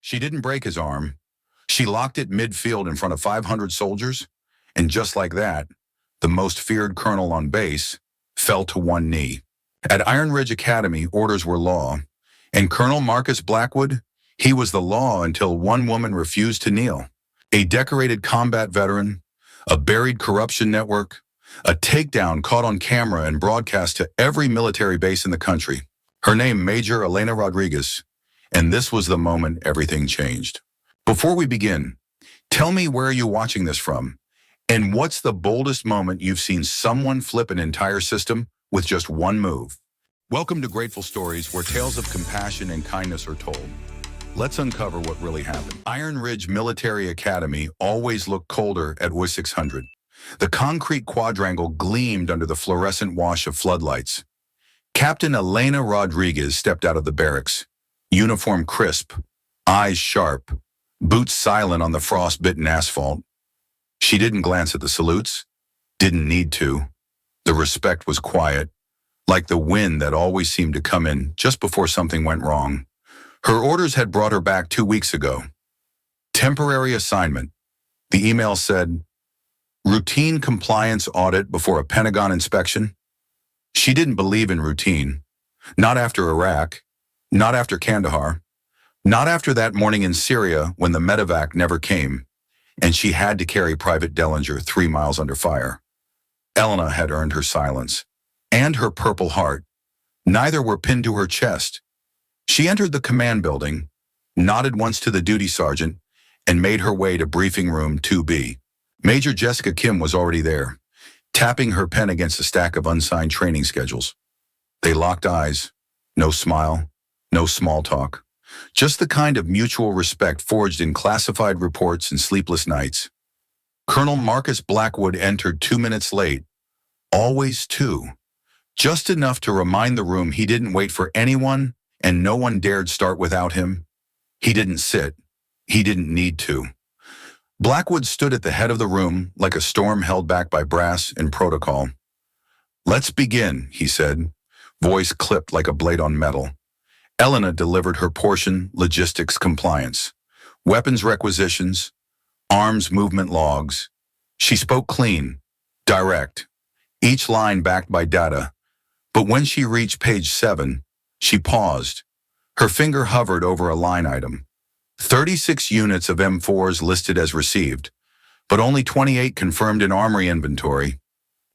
She didn't break his arm. She locked it midfield in front of 500 soldiers, and just like that, the most feared colonel on base fell to one knee. At Iron Ridge Academy, orders were law, and Colonel Marcus Blackwood, he was the law until one woman refused to kneel. A decorated combat veteran, a buried corruption network, a takedown caught on camera and broadcast to every military base in the country. Her name, Major Elena Rodriguez, and this was the moment everything changed. Before we begin, tell me where you're watching this from, and what's the boldest moment you've seen someone flip an entire system with just one move? Welcome to Grateful Stories, where tales of compassion and kindness are told. Let's uncover what really happened. Iron Ridge Military Academy always looked colder at W600. The concrete quadrangle gleamed under the fluorescent wash of floodlights. Captain Elena Rodriguez stepped out of the barracks, uniform crisp, eyes sharp, boots silent on the frost-bitten asphalt. She didn't glance at the salutes, didn't need to. The respect was quiet, like the wind that always seemed to come in just before something went wrong. Her orders had brought her back 2 weeks ago. Temporary assignment. The email said, routine compliance audit before a Pentagon inspection. She didn't believe in routine. Not after Iraq, not after Kandahar, not after that morning in Syria when the medevac never came, and she had to carry Private Dellinger 3 miles under fire. Elena had earned her silence, and her Purple Heart. Neither were pinned to her chest. She entered the command building, nodded once to the duty sergeant, and made her way to briefing room 2B. Major Jessica Kim was already there, tapping her pen against a stack of unsigned training schedules. They locked eyes. No smile, no small talk. Just the kind of mutual respect forged in classified reports and sleepless nights. Colonel Marcus Blackwood entered 2 minutes late. Always 2. Just enough to remind the room he didn't wait for anyone, and no one dared start without him. He didn't sit. He didn't need to. Blackwood stood at the head of the room like a storm held back by brass and protocol. "Let's begin," he said, voice clipped like a blade on metal. Elena delivered her portion: logistics compliance, weapons requisitions, arms movement logs. She spoke clean, direct, each line backed by data. But when she reached page 7, she paused. Her finger hovered over a line item. 36 units of M4s listed as received, but only 28 confirmed in armory inventory.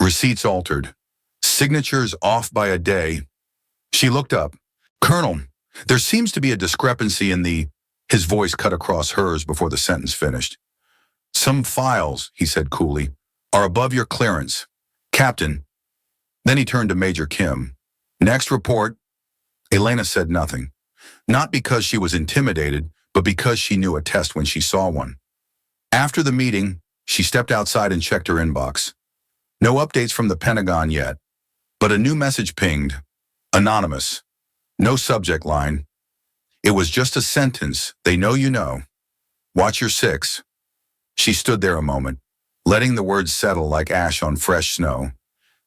Receipts altered. Signatures off by a day. She looked up. "Colonel, there seems to be a discrepancy in the..." His voice cut across hers before the sentence finished. "Some files," he said coolly, "are above your clearance. Captain." Then he turned to Major Kim. "Next report." Elena said nothing. Not because she was intimidated, but because she knew a test when she saw one. After the meeting, she stepped outside and checked her inbox. No updates from the Pentagon yet, but a new message pinged. Anonymous. No subject line. It was just a sentence: "They know you know. Watch your 6." She stood there a moment, letting the words settle like ash on fresh snow.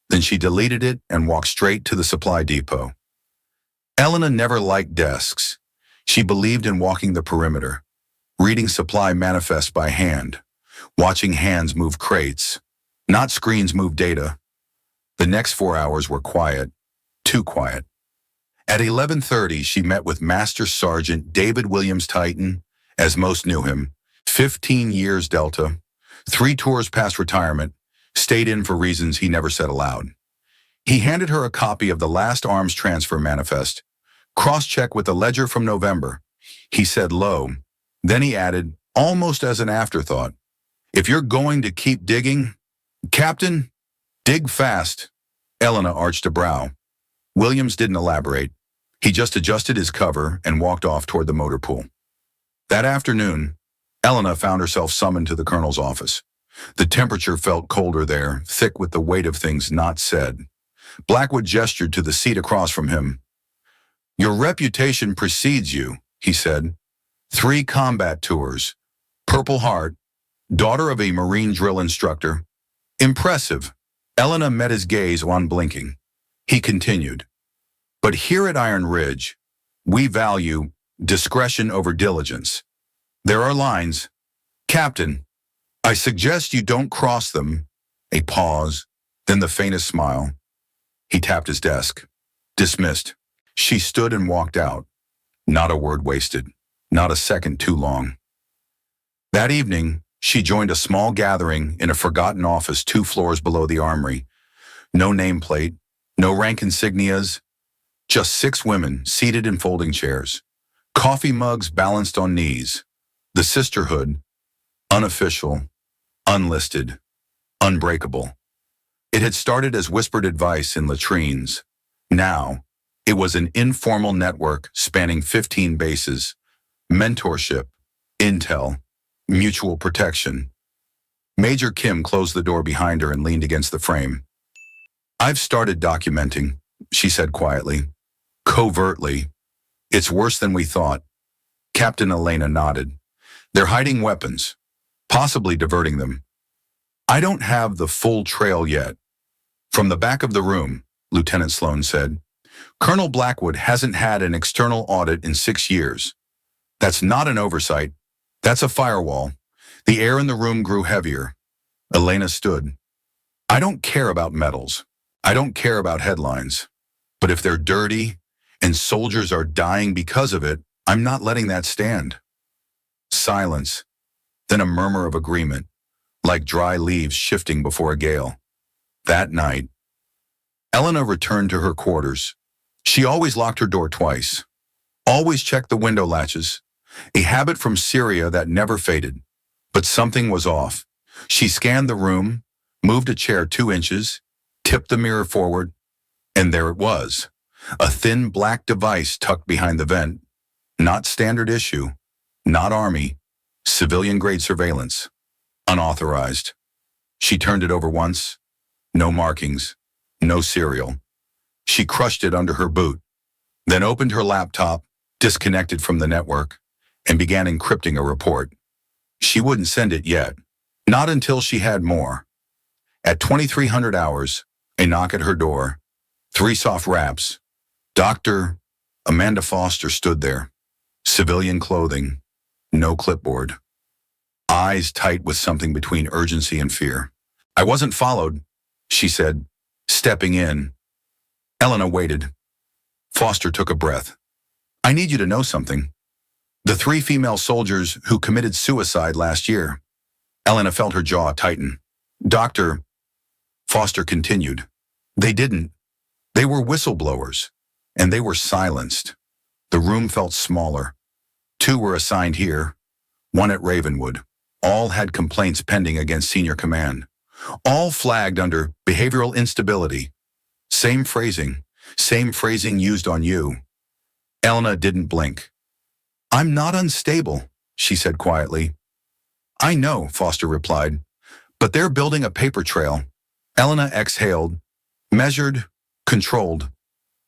Then she deleted it and walked straight to the supply depot. Elena never liked desks. She believed in walking the perimeter, reading supply manifests by hand, watching hands move crates, not screens move data. The next 4 hours were quiet, too quiet. At 11:30, she met with Master Sergeant David Williams Titan, as most knew him, 15 years Delta, 3 tours past retirement, stayed in for reasons he never said aloud. He handed her a copy of the last arms transfer manifest, cross-check with the ledger from November. He said low. Then he added, almost as an afterthought, "If you're going to keep digging, Captain, dig fast." Elena arched a brow. Williams didn't elaborate. He just adjusted his cover and walked off toward the motor pool. That afternoon, Elena found herself summoned to the colonel's office. The temperature felt colder there, thick with the weight of things not said. Blackwood gestured to the seat across from him. "Your reputation precedes you," he said. 3 combat tours. Purple Heart. Daughter of a Marine drill instructor. Impressive. Elena met his gaze unblinking. He continued. "But here at Iron Ridge, we value discretion over diligence. There are lines. Captain, I suggest you don't cross them. A pause, then the faintest smile. He tapped his desk. Dismissed. She stood and walked out. Not a word wasted. Not a second too long. That evening, she joined a small gathering in a forgotten office 2 floors below the armory. No nameplate, no rank insignias, just 6 women seated in folding chairs. Coffee mugs balanced on knees. The sisterhood, unofficial, unlisted, unbreakable. It had started as whispered advice in latrines. Now, it was an informal network spanning 15 bases. Mentorship, intel, mutual protection. Major Kim closed the door behind her and leaned against the frame. I've started documenting, she said quietly. Covertly. It's worse than we thought. Captain Elena nodded. They're hiding weapons, possibly diverting them. I don't have the full trail yet. From the back of the room, Lieutenant Sloan said, Colonel Blackwood hasn't had an external audit in 6 years. That's not an oversight. That's a firewall. The air in the room grew heavier. Elena stood. I don't care about medals. I don't care about headlines. But if they're dirty and soldiers are dying because of it, I'm not letting that stand. Silence, then a murmur of agreement, like dry leaves shifting before a gale. That night, Elena returned to her quarters. She always locked her door twice, always checked the window latches, a habit from Syria that never faded. But something was off. She scanned the room, moved a chair 2 inches, tipped the mirror forward, and there it was, a thin black device tucked behind the vent. Not standard issue, not army, civilian-grade surveillance, unauthorized. She turned it over once, no markings, no serial. She crushed it under her boot, then opened her laptop, disconnected from the network, and began encrypting a report. She wouldn't send it yet, not until she had more. At 2300 hours, a knock at her door, 3 soft raps. Dr. Amanda Foster stood there, civilian clothing, no clipboard. Eyes tight with something between urgency and fear. I wasn't followed, she said, stepping in. Elena waited. Foster took a breath. I need you to know something. The 3 female soldiers who committed suicide last year. Elena felt her jaw tighten. Dr. Foster continued. They didn't. They were whistleblowers, and they were silenced. The room felt smaller. 2 were assigned here, 1 at Ravenwood. All had complaints pending against senior command. All flagged under behavioral instability. Same phrasing used on you. Elena didn't blink. I'm not unstable, she said quietly. I know, Foster replied, but they're building a paper trail. Elena exhaled, measured, controlled.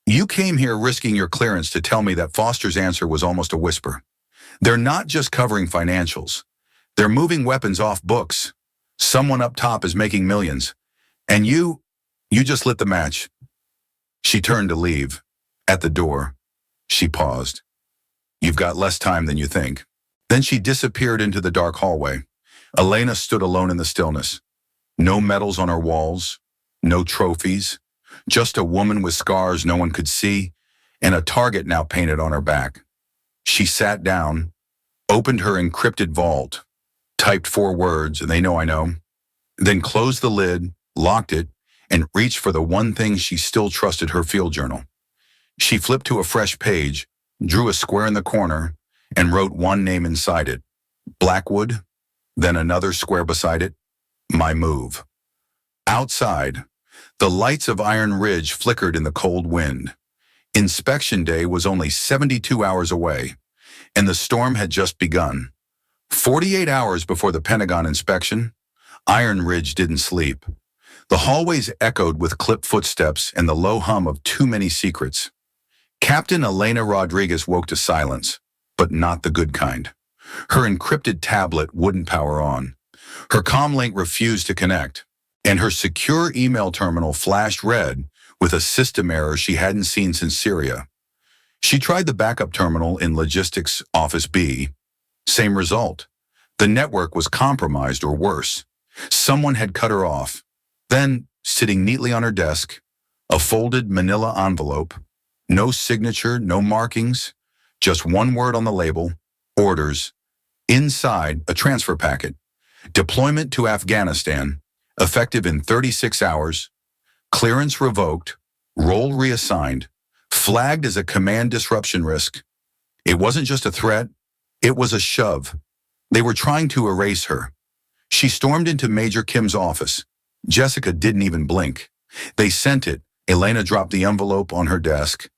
You came here risking your clearance to tell me that Foster's answer was almost a whisper. They're not just covering financials. They're moving weapons off books. Someone up top is making millions. And you just lit the match. She turned to leave. At the door, she paused. You've got less time than you think. Then she disappeared into the dark hallway. Elena stood alone in the stillness. No medals on her walls, no trophies, just a woman with scars no one could see, and a target now painted on her back. She sat down, opened her encrypted vault, typed 4 words, and they know I know, then closed the lid, locked it, and reached for the one thing she still trusted, her field journal. She flipped to a fresh page, drew a square in the corner, and wrote 1 name inside it, Blackwood, then another square beside it, my move. Outside, the lights of Iron Ridge flickered in the cold wind. Inspection day was only 72 hours away, and the storm had just begun. 48 hours before the Pentagon inspection, Iron Ridge didn't sleep. The hallways echoed with clipped footsteps and the low hum of too many secrets. Captain Elena Rodriguez woke to silence, but not the good kind. Her encrypted tablet wouldn't power on. Her comlink refused to connect, and her secure email terminal flashed red with a system error she hadn't seen since Syria. She tried the backup terminal in Logistics Office B, Same result. The network was compromised or worse. Someone had cut her off. Then, sitting neatly on her desk, a folded manila envelope, no signature, no markings, just one word on the label, orders. Inside, a transfer packet. Deployment to Afghanistan, effective in 36 hours, clearance revoked, role reassigned, flagged as a command disruption risk. It wasn't just a threat, it was a shove. They were trying to erase her. She stormed into Major Kim's office. Jessica didn't even blink. They sent it. Elena dropped the envelope on her desk.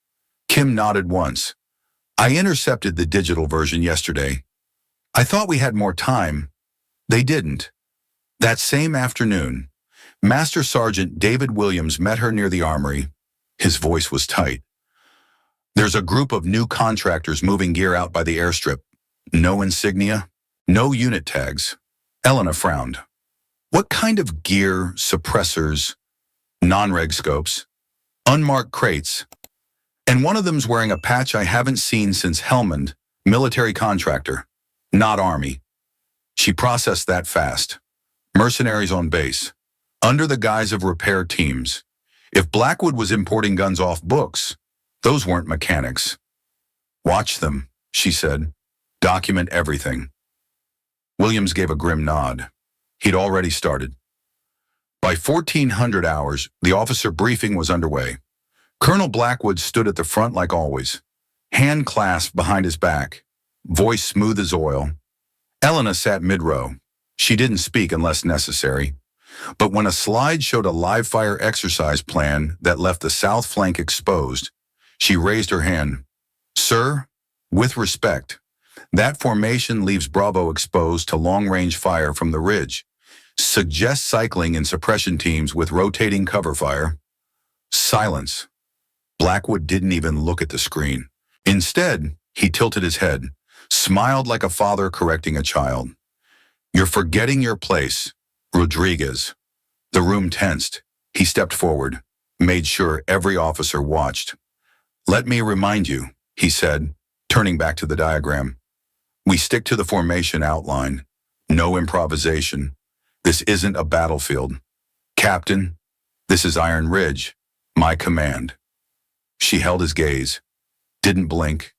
Kim nodded once. I intercepted the digital version yesterday. I thought we had more time. They didn't. That same afternoon, Master Sergeant David Williams met her near the armory. His voice was tight. There's a group of new contractors moving gear out by the airstrip. No insignia, no unit tags. Elena frowned. What kind of gear, suppressors, non-reg scopes, unmarked crates? And one of them's wearing a patch I haven't seen since Helmand, military contractor, not army. She processed that fast. Mercenaries on base, under the guise of repair teams. If Blackwood was importing guns off books, those weren't mechanics. Watch them, she said. Document everything. Williams gave a grim nod. He'd already started. By 1400 hours, the officer briefing was underway. Colonel Blackwood stood at the front like always, hand clasped behind his back, voice smooth as oil. Elena sat mid-row. She didn't speak unless necessary. But when a slide showed a live-fire exercise plan that left the south flank exposed, she raised her hand. Sir, with respect, that formation leaves Bravo exposed to long-range fire from the ridge. Suggest cycling in suppression teams with rotating cover fire. Silence. Blackwood didn't even look at the screen. Instead, he tilted his head, smiled like a father correcting a child. You're forgetting your place, Rodriguez. The room tensed. He stepped forward, made sure every officer watched. Let me remind you, he said, turning back to the diagram. We stick to the formation outline. No improvisation. This isn't a battlefield. Captain, this is Iron Ridge, my command. She held his gaze, didn't blink,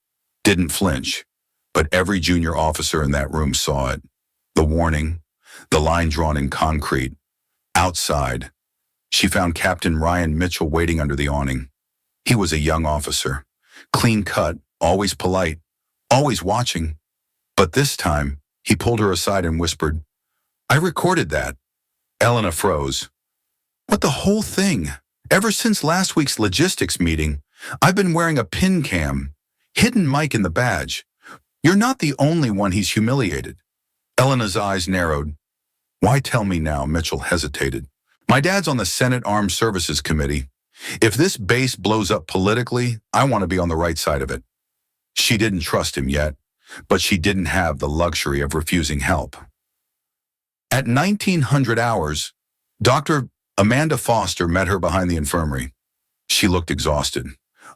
didn't flinch, but every junior officer in that room saw it. The warning, the line drawn in concrete. Outside, she found Captain Ryan Mitchell waiting under the awning. He was a young officer, clean cut, always polite, always watching. But this time, he pulled her aside and whispered, I recorded that. Elena froze. What, the whole thing? Ever since last week's logistics meeting, I've been wearing a pin cam, hidden mic in the badge. You're not the only one he's humiliated. Elena's eyes narrowed. Why tell me now? Mitchell hesitated. My dad's on the Senate Armed Services Committee. If this base blows up politically, I want to be on the right side of it. She didn't trust him yet, but she didn't have the luxury of refusing help. At 1900 hours, Dr. Amanda Foster met her behind the infirmary. She looked exhausted.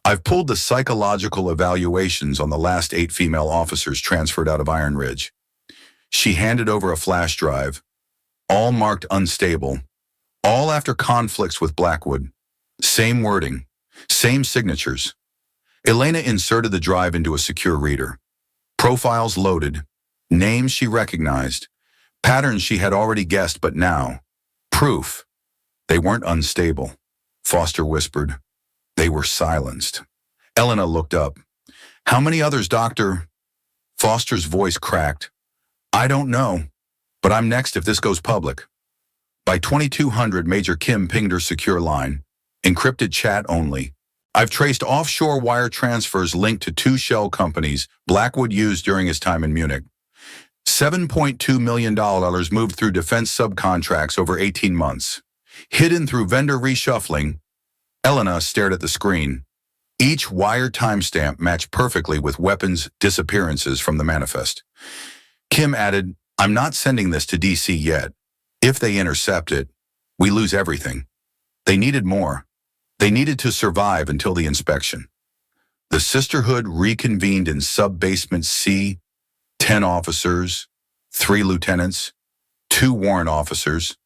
I've pulled the psychological evaluations on the last 8 female officers transferred out of Iron Ridge. She handed over a flash drive, all marked unstable, all after conflicts with Blackwood. Same wording, same signatures. Elena inserted the drive into a secure reader. Profiles loaded, names she recognized, patterns she had already guessed, but now, proof. They weren't unstable, Foster whispered. They were silenced. Elena looked up. How many others, Doctor? Foster's voice cracked. I don't know, but I'm next if this goes public. By 2200, Major Kim pinged her secure line. Encrypted chat only. I've traced offshore wire transfers linked to 2 shell companies Blackwood used during his time in Munich. $7.2 million moved through defense subcontracts over 18 months. Hidden through vendor reshuffling. Elena stared at the screen. Each wire timestamp matched perfectly with weapons disappearances from the manifest. Kim added, I'm not sending this to DC yet. If they intercept it, we lose everything. They needed more. They needed to survive until the inspection. The sisterhood reconvened in sub-basement C, 10 officers, 3 lieutenants, 2 warrant officers,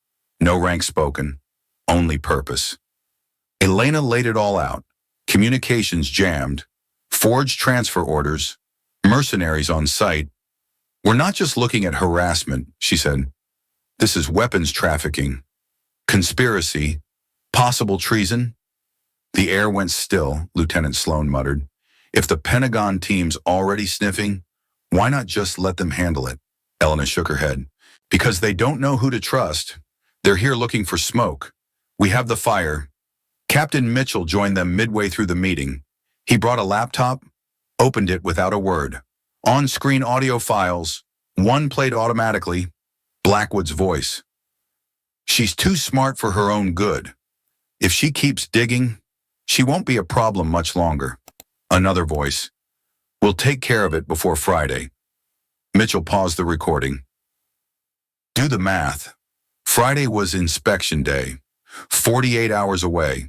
no rank spoken, only purpose. Elena laid it all out. Communications jammed, forged transfer orders, mercenaries on site. We're not just looking at harassment, she said. This is weapons trafficking, conspiracy, possible treason. The air went still, Lieutenant Sloan muttered. If the Pentagon team's already sniffing, why not just let them handle it? Elena shook her head. Because they don't know who to trust. They're here looking for smoke. We have the fire. Captain Mitchell joined them midway through the meeting. He brought a laptop, opened it without a word. On-screen audio files, one played automatically, Blackwood's voice. She's too smart for her own good. If she keeps digging, she won't be a problem much longer. Another voice. We'll take care of it before Friday. Mitchell paused the recording. Do the math. Friday was inspection day, 48 hours away.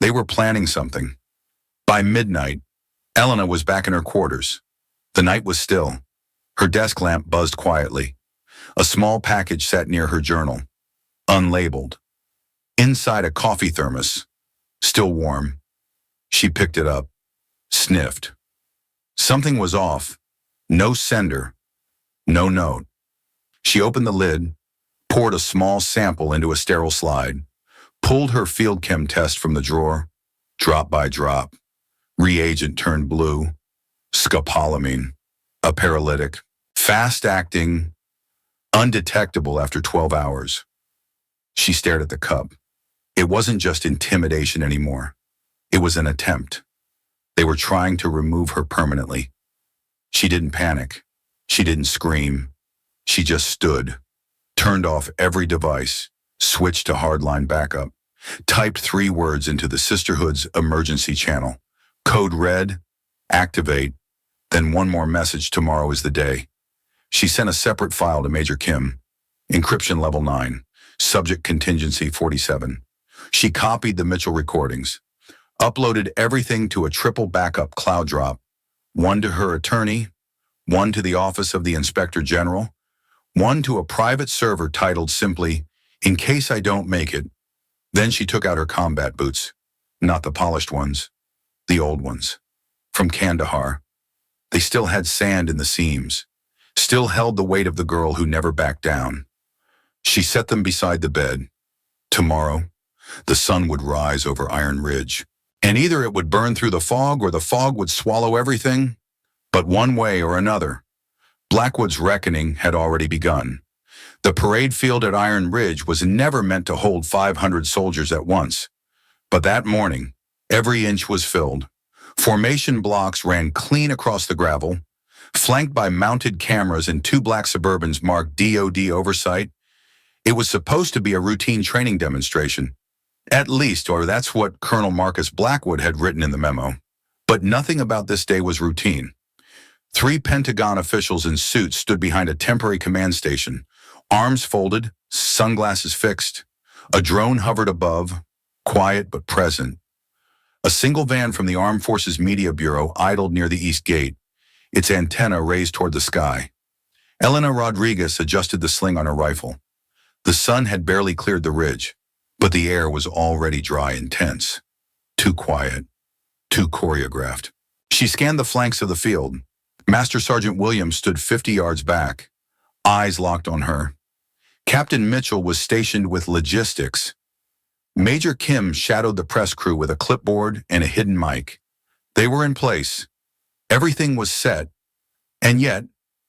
They were planning something. By midnight, Elena was back in her quarters. The night was still. Her desk lamp buzzed quietly. A small package sat near her journal, unlabeled. Inside a coffee thermos, still warm. She picked it up, sniffed. Something was off. No sender, no note. She opened the lid, poured a small sample into a sterile slide, pulled her field chem test from the drawer, drop by drop. Reagent turned blue. Scopolamine, a paralytic, fast-acting, undetectable after 12 hours. She stared at the cup. It wasn't just intimidation anymore. It was an attempt. They were trying to remove her permanently. She didn't panic. She didn't scream. She just stood, turned off every device, switched to hardline backup, typed 3 words into the Sisterhood's emergency channel. Code red, activate, then one more message, tomorrow is the day. She sent a separate file to Major Kim, encryption level 9, subject contingency 47. She copied the Mitchell recordings, uploaded everything to a triple backup cloud drop, one to her attorney, one to the office of the Inspector General, one to a private server titled simply, in case I don't make it. Then she took out her combat boots, not the polished ones, the old ones, from Kandahar. They still had sand in the seams, still held the weight of the girl who never backed down. She set them beside the bed. Tomorrow, the sun would rise over Iron Ridge, and either it would burn through the fog or the fog would swallow everything. But one way or another, Blackwood's reckoning had already begun. The parade field at Iron Ridge was never meant to hold 500 soldiers at once. But that morning, every inch was filled. Formation blocks ran clean across the gravel, flanked by mounted cameras and 2 black Suburbans marked DOD oversight. It was supposed to be a routine training demonstration. At least, or that's what Colonel Marcus Blackwood had written in the memo. But nothing about this day was routine. 3 Pentagon officials in suits stood behind a temporary command station, arms folded, sunglasses fixed. A drone hovered above, quiet but present. A single van from the Armed Forces Media Bureau idled near the east gate, its antenna raised toward the sky. Elena Rodriguez adjusted the sling on her rifle. The sun had barely cleared the ridge, but the air was already dry and tense. Too quiet, too choreographed. She scanned the flanks of the field. Master Sergeant Williams stood 50 yards back, eyes locked on her. Captain Mitchell was stationed with logistics. Major Kim shadowed the press crew with a clipboard and a hidden mic. They were in place. Everything was set. And yet,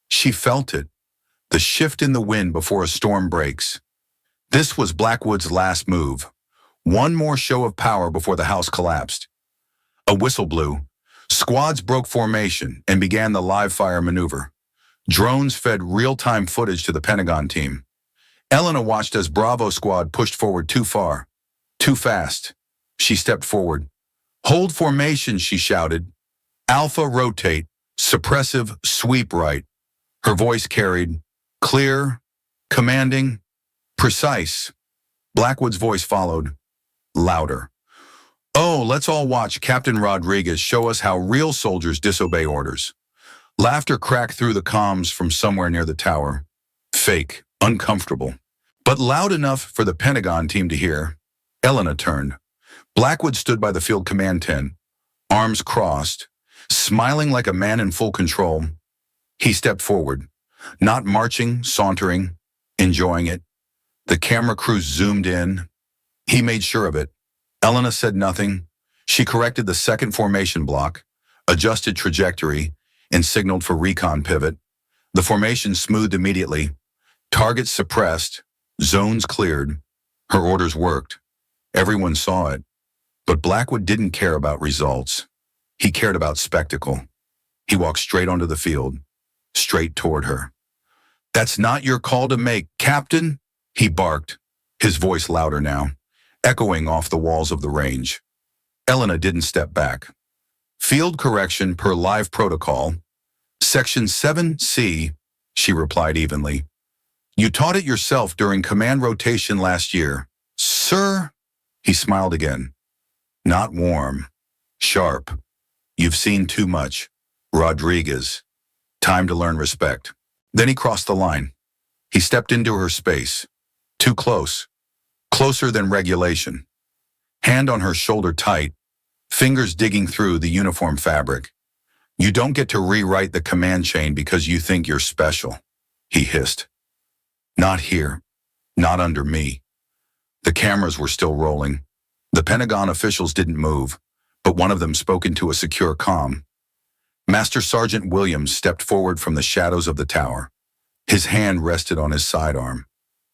she felt it. The shift in the wind before a storm breaks. This was Blackwood's last move. One more show of power before the house collapsed. A whistle blew. Squads broke formation and began the live-fire maneuver. Drones fed real-time footage to the Pentagon team. Elena watched as Bravo Squad pushed forward too far. Too fast. She stepped forward. Hold formation, she shouted. Alpha rotate. Suppressive sweep right. Her voice carried. Clear. Commanding. Precise. Blackwood's voice followed. Louder. Oh, let's all watch Captain Rodriguez show us how real soldiers disobey orders. Laughter cracked through the comms from somewhere near the tower. Fake, uncomfortable, but loud enough for the Pentagon team to hear. Elena turned. Blackwood stood by the field command tent, arms crossed, smiling like a man in full control. He stepped forward, not marching, sauntering, enjoying it. The camera crew zoomed in. He made sure of it. Elena said nothing. She corrected the second formation block, adjusted trajectory, and signaled for recon pivot. The formation smoothed immediately. Targets suppressed, zones cleared. Her orders worked. Everyone saw it. But Blackwood didn't care about results. He cared about spectacle. He walked straight onto the field, straight toward her. "That's not your call to make, Captain," he barked, his voice louder now, echoing off the walls of the range. Elena didn't step back. "Field correction per live protocol. Section 7C, she replied evenly. "You taught it yourself during command rotation last year." "Sir?" He smiled again. "Not warm. Sharp. You've seen too much. Rodriguez. Time to learn respect." Then he crossed the line. He stepped into her space. Too close. Closer than regulation. Hand on her shoulder tight, fingers digging through the uniform fabric. "You don't get to rewrite the command chain because you think you're special," he hissed. "Not here. Not under me." The cameras were still rolling. The Pentagon officials didn't move, but one of them spoke into a secure comm. Master Sergeant Williams stepped forward from the shadows of the tower. His hand rested on his sidearm.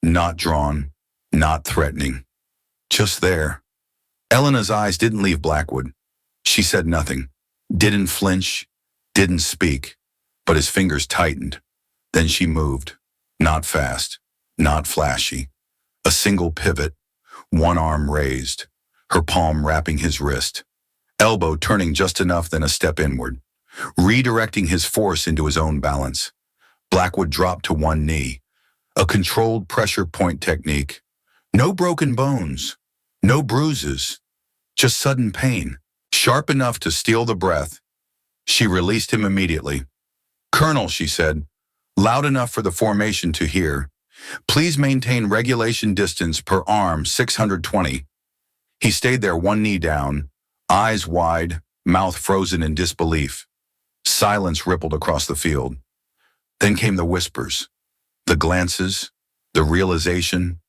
Not drawn, not threatening. Just there. Elena's eyes didn't leave Blackwood. She said nothing, didn't flinch, didn't speak, but his fingers tightened. Then she moved. Not fast, not flashy. A single pivot, one arm raised, her palm wrapping his wrist, elbow turning just enough, then a step inward, redirecting his force into his own balance. Blackwood dropped to one knee, a controlled pressure point technique. No broken bones, no bruises, just sudden pain, sharp enough to steal the breath. She released him immediately. "Colonel," she said, loud enough for the formation to hear, "please maintain regulation distance per arm 620. He stayed there, one knee down, eyes wide, mouth frozen in disbelief. Silence rippled across the field. Then came the whispers, the glances, the realization.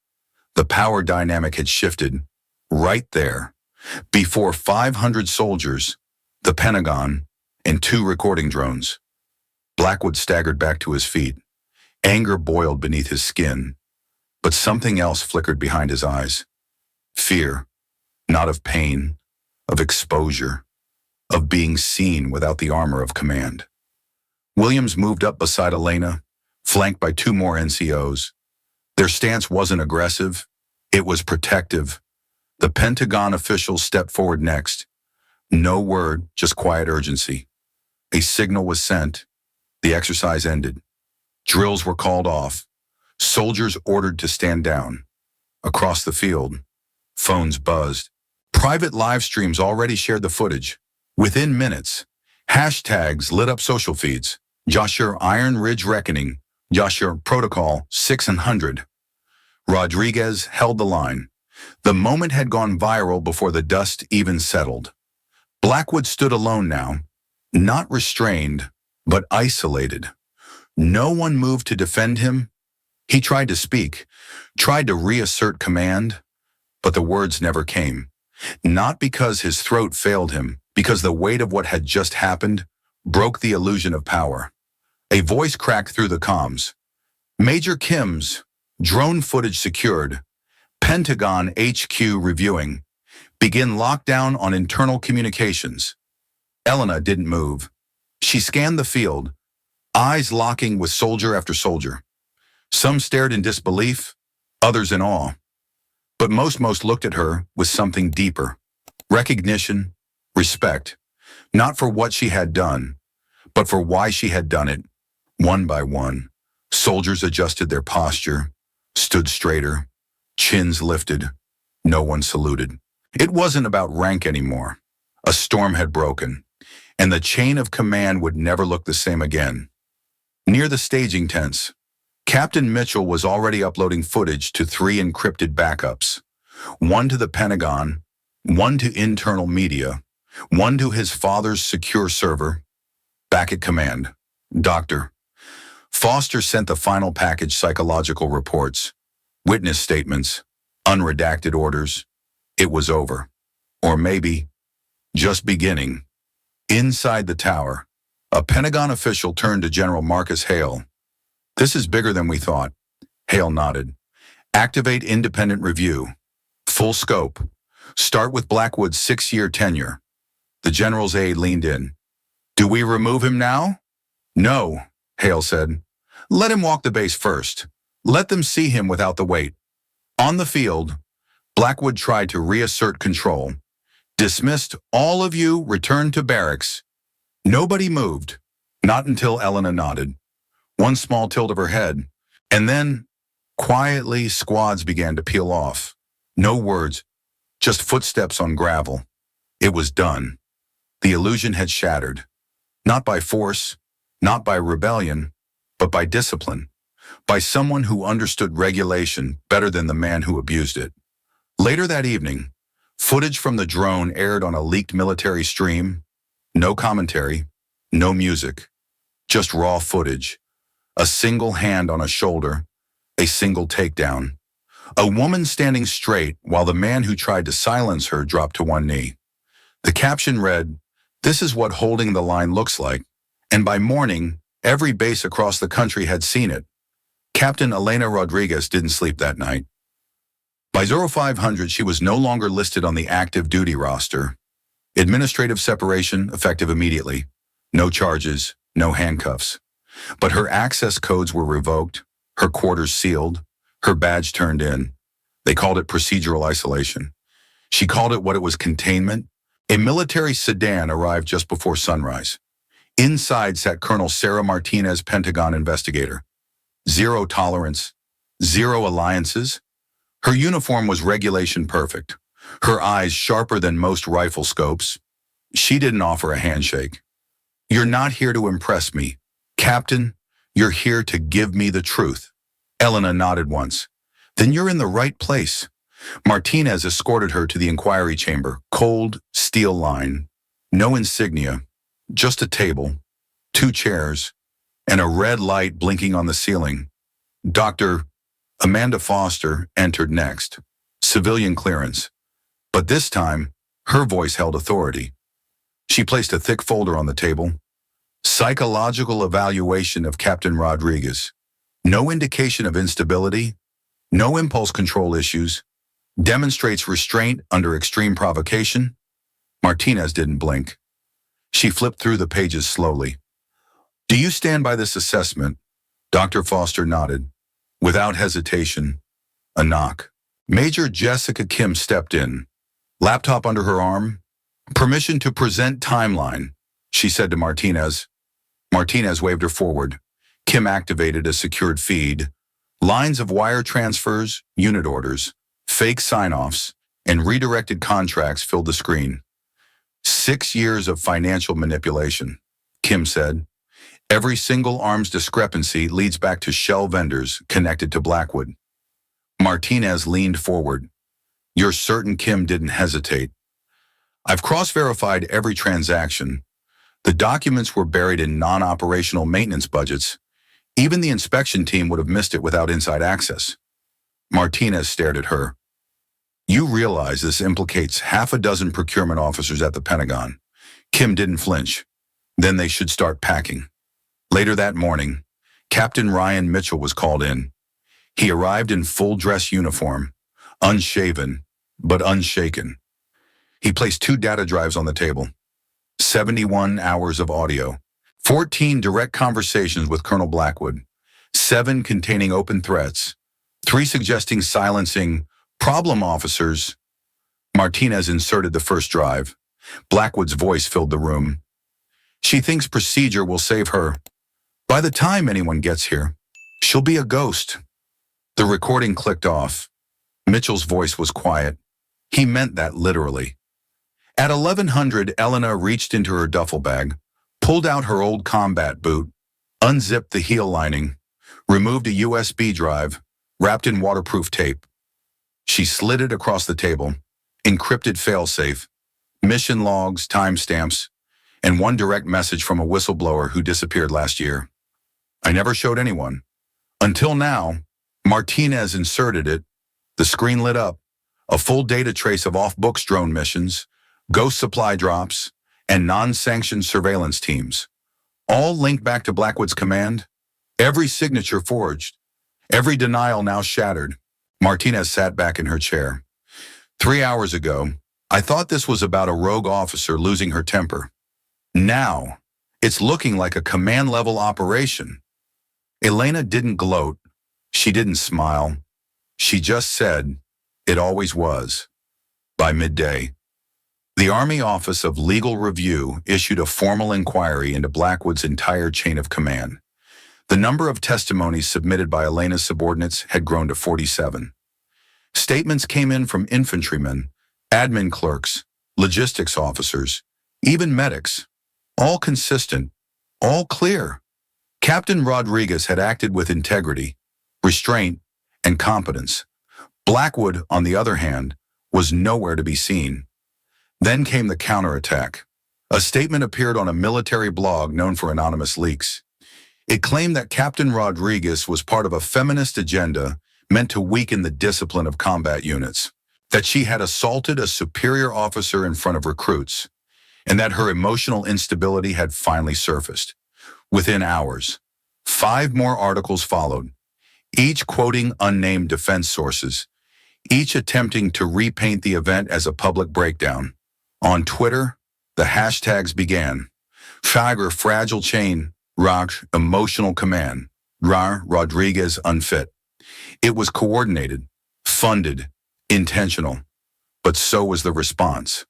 The power dynamic had shifted, right there, before 500 soldiers, the Pentagon, and 2 recording drones. Blackwood staggered back to his feet. Anger boiled beneath his skin, but something else flickered behind his eyes. Fear, not of pain, of exposure, of being seen without the armor of command. Williams moved up beside Elena, flanked by 2 more NCOs. Their stance wasn't aggressive, it was protective. The Pentagon officials stepped forward next. No word, just quiet urgency. A signal was sent. The exercise ended. Drills were called off. Soldiers ordered to stand down. Across the field, phones buzzed. Private live streams already shared the footage. Within minutes, hashtags lit up social feeds. Joshua Iron Ridge Reckoning, Joshua Protocol 600. Rodriguez held the line. The moment had gone viral before the dust even settled. Blackwood stood alone now, not restrained, but isolated. No one moved to defend him. He tried to speak, tried to reassert command, but the words never came. Not because his throat failed him, because the weight of what had just happened broke the illusion of power. A voice cracked through the comms. "Major Kim's, drone footage secured. Pentagon HQ reviewing. Begin lockdown on internal communications." Elena didn't move. She scanned the field, eyes locking with soldier after soldier. Some stared in disbelief, others in awe. But most looked at her with something deeper. Recognition, respect, not for what she had done, but for why she had done it. One by one, soldiers adjusted their posture, stood straighter, chins lifted. No one saluted. It wasn't about rank anymore. A storm had broken, and the chain of command would never look the same again. Near the staging tents, Captain Mitchell was already uploading footage to 3 encrypted backups, one to the Pentagon, one to internal media, one to his father's secure server. Back at command, Dr. Foster sent the final package: psychological reports, witness statements, unredacted orders. It was over. Or maybe just beginning. Inside the tower, a Pentagon official turned to General Marcus Hale. "This is bigger than we thought." Hale nodded. "Activate independent review. Full scope. Start with Blackwood's 6-year tenure." The general's aide leaned in. "Do we remove him now?" "No," Hale said. "Let him walk the base first. Let them see him without the weight." On the field, Blackwood tried to reassert control. "Dismissed all of you, returned to barracks." Nobody moved, not until Elena nodded. One small tilt of her head, and then, quietly, squads began to peel off. No words, just footsteps on gravel. It was done. The illusion had shattered. Not by force, not by rebellion, but by discipline. By someone who understood regulation better than the man who abused it. Later that evening, footage from the drone aired on a leaked military stream. No commentary, no music, just raw footage. A single hand on a shoulder, a single takedown. A woman standing straight while the man who tried to silence her dropped to one knee. The caption read, "This is what holding the line looks like," and by morning, every base across the country had seen it. Captain Elena Rodriguez didn't sleep that night. By 0500, she was no longer listed on the active duty roster. Administrative separation effective immediately. No charges, no handcuffs. But her access codes were revoked, her quarters sealed, her badge turned in. They called it procedural isolation. She called it what it was: containment. A military sedan arrived just before sunrise. Inside sat Colonel Sarah Martinez, Pentagon investigator. Zero tolerance, zero alliances. Her uniform was regulation perfect. Her eyes sharper than most rifle scopes. She didn't offer a handshake. "You're not here to impress me, Captain. You're here to give me the truth." Elena nodded once. "Then you're in the right place." Martinez escorted her to the inquiry chamber. Cold, steel line. No insignia. Just a table, 2 chairs, and a red light blinking on the ceiling. Dr. Amanda Foster entered next. Civilian clearance. But this time, her voice held authority. She placed a thick folder on the table. Psychological evaluation of Captain Rodriguez. No indication of instability. No impulse control issues. Demonstrates restraint under extreme provocation. Martinez didn't blink. She flipped through the pages slowly. "Do you stand by this assessment?" Dr. Foster nodded. Without hesitation, a knock. Major Jessica Kim stepped in. Laptop under her arm. "Permission to present timeline," she said to Martinez. Martinez waved her forward. Kim activated a secured feed. Lines of wire transfers, unit orders, fake sign-offs, and redirected contracts filled the screen. 6 years of financial manipulation, Kim said. Every single arms discrepancy leads back to shell vendors connected to Blackwood. Martinez leaned forward. "You're certain?" Kim didn't hesitate. "I've cross-verified every transaction. The documents were buried in non-operational maintenance budgets. Even the inspection team would have missed it without inside access." Martinez stared at her. "You realize this implicates half a dozen procurement officers at the Pentagon." Kim didn't flinch. "Then they should start packing." Later that morning, Captain Ryan Mitchell was called in. He arrived in full dress uniform, unshaven, but unshaken. He placed 2 data drives on the table. 71 hours of audio, 14 direct conversations with Colonel Blackwood, 7 containing open threats, 3 suggesting silencing problem officers. Martinez inserted the first drive. Blackwood's voice filled the room. "She thinks procedure will save her. By the time anyone gets here, she'll be a ghost." The recording clicked off. Mitchell's voice was quiet. He meant that literally. At 1100, Elena reached into her duffel bag, pulled out her old combat boot, unzipped the heel lining, removed a USB drive, wrapped in waterproof tape. She slid it across the table, encrypted failsafe, mission logs, timestamps, and one direct message from a whistleblower who disappeared last year. I never showed anyone. Until now, Martinez inserted it. The screen lit up. A full data trace of off-books drone missions, ghost supply drops, and non-sanctioned surveillance teams. All linked back to Blackwood's command. Every signature forged. Every denial now shattered. Martinez sat back in her chair. 3 hours ago, I thought this was about a rogue officer losing her temper. Now, it's looking like a command-level operation. Elena didn't gloat. She didn't smile. She just said, it always was. By midday, the Army Office of Legal Review issued a formal inquiry into Blackwood's entire chain of command. The number of testimonies submitted by Elena's subordinates had grown to 47. Statements came in from infantrymen, admin clerks, logistics officers, even medics, all consistent, all clear. Captain Rodriguez had acted with integrity, restraint, and competence. Blackwood, on the other hand, was nowhere to be seen. Then came the counterattack. A statement appeared on a military blog known for anonymous leaks. It claimed that Captain Rodriguez was part of a feminist agenda meant to weaken the discipline of combat units, that she had assaulted a superior officer in front of recruits, and that her emotional instability had finally surfaced. Within hours, 5 more articles followed, each quoting unnamed defense sources, each attempting to repaint the event as a public breakdown. On Twitter, the hashtags began. Fagr fragile chain, Raj emotional command, Rar Rodriguez unfit. It was coordinated, funded, intentional, but so was the response.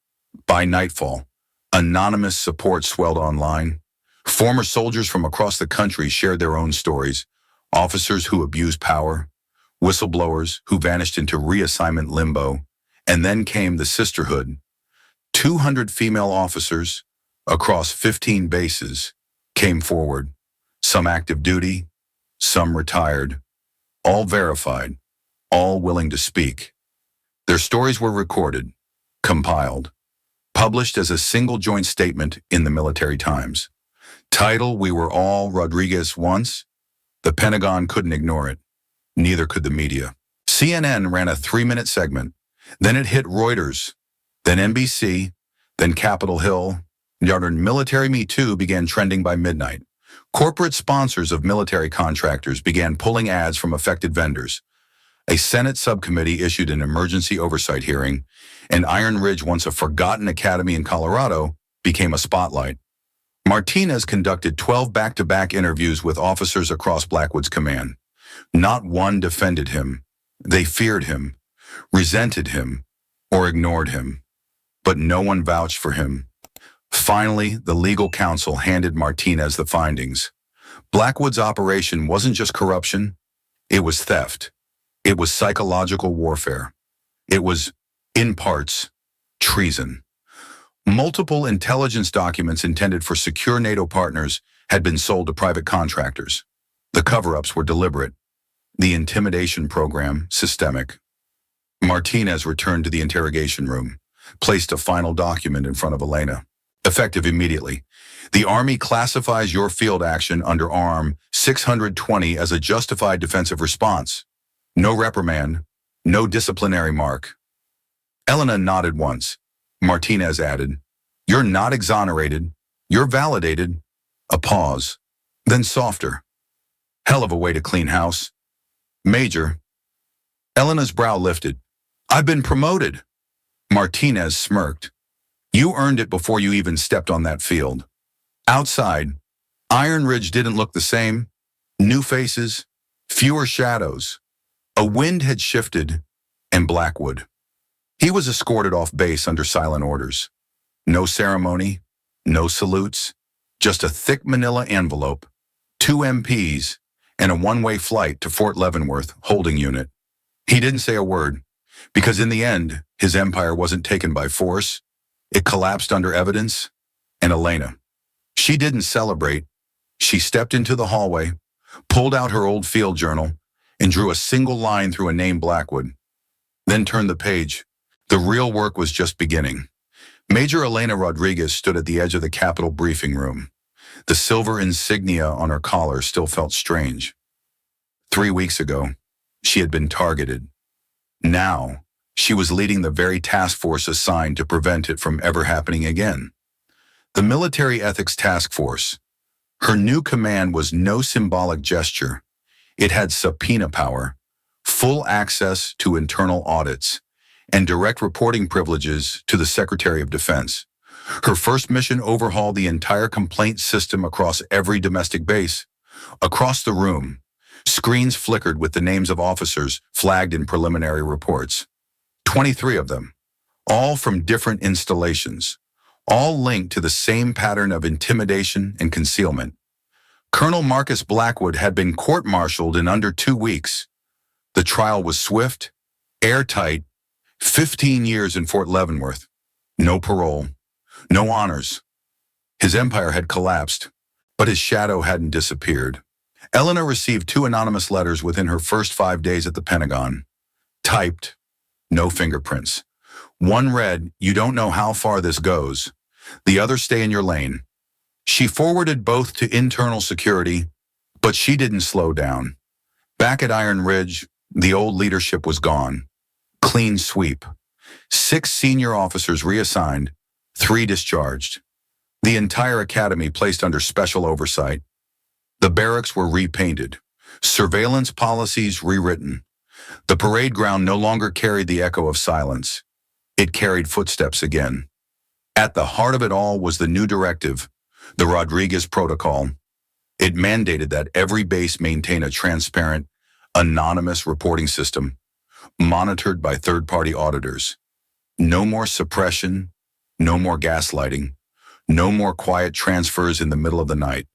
By nightfall, anonymous support swelled online. Former soldiers from across the country shared their own stories, officers who abused power, whistleblowers who vanished into reassignment limbo, and then came the sisterhood. 200 female officers across 15 bases came forward, some active duty, some retired, all verified, all willing to speak. Their stories were recorded, compiled, published as a single joint statement in the Military Times. Title, We Were All Rodriguez Once. The Pentagon couldn't ignore it. Neither could the media. CNN ran a 3-minute segment. Then it hit Reuters, then NBC, then Capitol Hill. Military Me Too began trending by midnight. Corporate sponsors of military contractors began pulling ads from affected vendors. A Senate subcommittee issued an emergency oversight hearing, and Iron Ridge, once a forgotten academy in Colorado, became a spotlight. Martinez conducted 12 back-to-back interviews with officers across Blackwood's command. Not one defended him. They feared him, resented him, or ignored him. But no one vouched for him. Finally, the legal counsel handed Martinez the findings. Blackwood's operation wasn't just corruption. It was theft. It was psychological warfare. It was, in parts, treason. Multiple intelligence documents intended for secure NATO partners had been sold to private contractors. The cover-ups were deliberate. The intimidation program, systemic. Martinez returned to the interrogation room, placed a final document in front of Elena. Effective immediately. The Army classifies your field action under ARM 620 as a justified defensive response. No reprimand, no disciplinary mark. Elena nodded once. Martinez added, You're not exonerated. You're validated. A pause. Then softer. Hell of a way to clean house. Major. Elena's brow lifted. I've been promoted. Martinez smirked. You earned it before you even stepped on that field. Outside, Iron Ridge didn't look the same. New faces, fewer shadows. A wind had shifted, and Blackwood. He was escorted off base under silent orders. No ceremony, no salutes, just a thick manila envelope, 2 MPs, and a one-way flight to Fort Leavenworth holding unit. He didn't say a word, because in the end, his empire wasn't taken by force. It collapsed under evidence, and Elena. She didn't celebrate. She stepped into the hallway, pulled out her old field journal, and drew a single line through a name Blackwood. Then turned the page. The real work was just beginning. Major Elena Rodriguez stood at the edge of the Capitol briefing room. The silver insignia on her collar still felt strange. 3 weeks ago, she had been targeted. Now, she was leading the very task force assigned to prevent it from ever happening again. The Military Ethics Task Force. Her new command was no symbolic gesture. It had subpoena power, full access to internal audits, and direct reporting privileges to the Secretary of Defense. Her first mission overhauled the entire complaint system across every domestic base. Across the room, screens flickered with the names of officers flagged in preliminary reports. 23 of them, all from different installations, all linked to the same pattern of intimidation and concealment. Colonel Marcus Blackwood had been court-martialed in under 2 weeks. The trial was swift, airtight, 15 years in Fort Leavenworth. No parole, no honors. His empire had collapsed, but his shadow hadn't disappeared. Elena received 2 anonymous letters within her first 5 days at the Pentagon. Typed, no fingerprints. One read, "You don't know how far this goes." The other, "Stay in your lane." She forwarded both to internal security, but she didn't slow down. Back at Iron Ridge, the old leadership was gone. Clean sweep. 6 senior officers reassigned, 3 discharged. The entire academy placed under special oversight. The barracks were repainted, surveillance policies rewritten. The parade ground no longer carried the echo of silence. It carried footsteps again. At the heart of it all was the new directive, the Rodriguez Protocol. It mandated that every base maintain a transparent, anonymous reporting system, monitored by third-party auditors. No more suppression, no more gaslighting, no more quiet transfers in the middle of the night.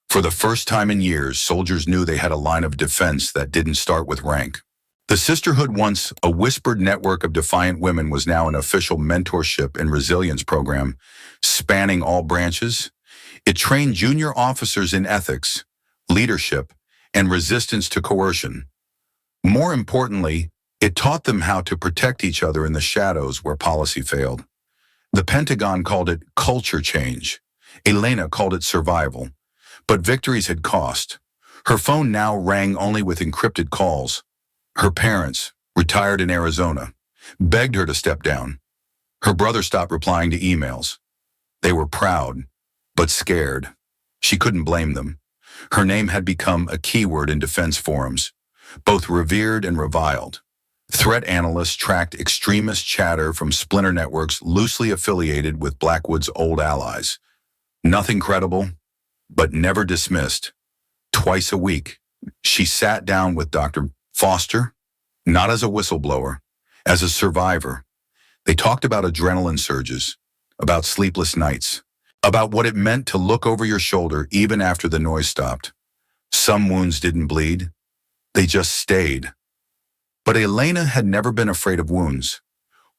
For the first time in years, soldiers knew they had a line of defense that didn't start with rank. The sisterhood, once a whispered network of defiant women, was now an official mentorship and resilience program spanning all branches. It trained junior officers in ethics, leadership, and resistance to coercion. More importantly, it taught them how to protect each other in the shadows where policy failed. The Pentagon called it culture change. Elena called it survival. But victories had cost. Her phone now rang only with encrypted calls. Her parents, retired in Arizona, begged her to step down. Her brother stopped replying to emails. They were proud, but scared. She couldn't blame them. Her name had become a keyword in defense forums, both revered and reviled. Threat analysts tracked extremist chatter from splinter networks loosely affiliated with Blackwood's old allies. Nothing credible, but never dismissed. Twice a week, she sat down with Dr. Foster, not as a whistleblower, as a survivor. They talked about adrenaline surges, about sleepless nights, about what it meant to look over your shoulder even after the noise stopped. Some wounds didn't bleed. They just stayed. But Elena had never been afraid of wounds.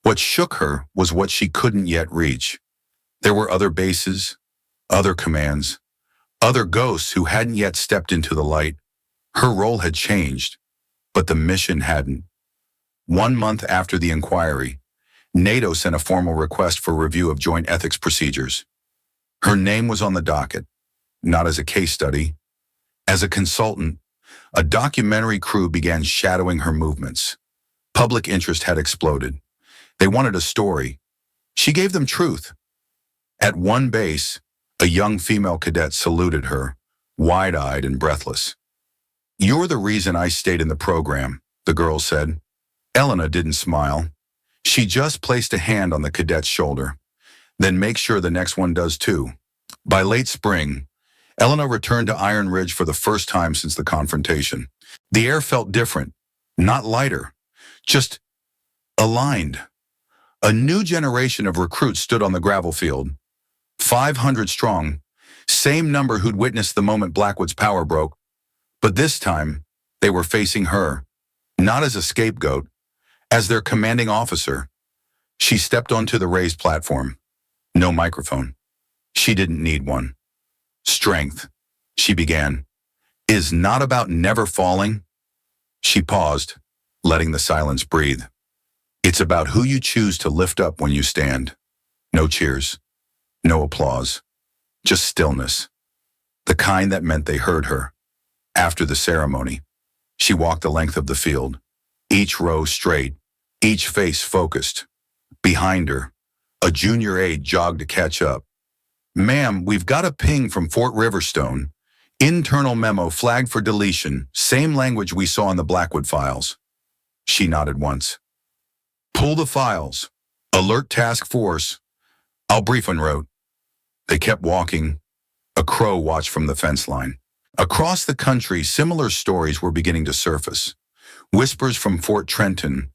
What shook her was what she couldn't yet reach. There were other bases, other commands, other ghosts who hadn't yet stepped into the light. Her role had changed, but the mission hadn't. 1 month after the inquiry, NATO sent a formal request for review of joint ethics procedures. Her name was on the docket, not as a case study. As a consultant, a documentary crew began shadowing her movements. Public interest had exploded. They wanted a story. She gave them truth. At one base, a young female cadet saluted her, wide-eyed and breathless. "You're the reason I stayed in the program," the girl said. Elena didn't smile. She just placed a hand on the cadet's shoulder. "Then make sure the next one does too." By late spring, Elena returned to Iron Ridge for the first time since the confrontation. The air felt different, not lighter, just aligned. A new generation of recruits stood on the gravel field, 500 strong, same number who'd witnessed the moment Blackwood's power broke. But this time, they were facing her, not as a scapegoat, as their commanding officer. She stepped onto the raised platform. No microphone. She didn't need one. Strength, she began, is not about never falling. She paused, letting the silence breathe. It's about who you choose to lift up when you stand. No cheers, no applause, just stillness. The kind that meant they heard her. After the ceremony, she walked the length of the field, each row straight, each face focused. Behind her, a junior aide jogged to catch up. "Ma'am, we've got a ping from Fort Riverstone. Internal memo flagged for deletion, same language we saw in the Blackwood files." She nodded once. "Pull the files. Alert task force. I'll brief en route." They kept walking. A crow watched from the fence line. Across the country, similar stories were beginning to surface. Whispers from Fort Trenton,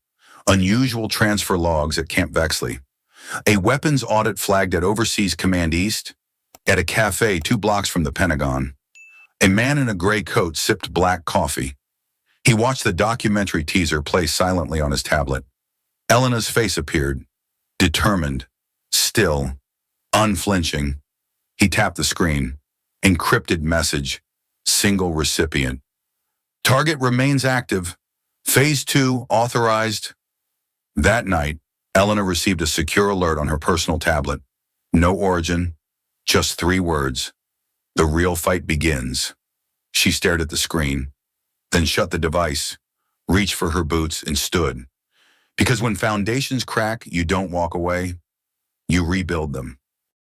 unusual transfer logs at Camp Vexley, a weapons audit flagged at Overseas Command East, at a cafe 2 blocks from the Pentagon. A man in a gray coat sipped black coffee. He watched the documentary teaser play silently on his tablet. Elena's face appeared, determined, still, unflinching. He tapped the screen. Encrypted message. Single recipient. Target remains active. Phase 2 authorized. That night, Elena received a secure alert on her personal tablet. No origin, just 3 words. The real fight begins. She stared at the screen, then shut the device, reached for her boots, and stood. Because when foundations crack, you don't walk away, you rebuild them.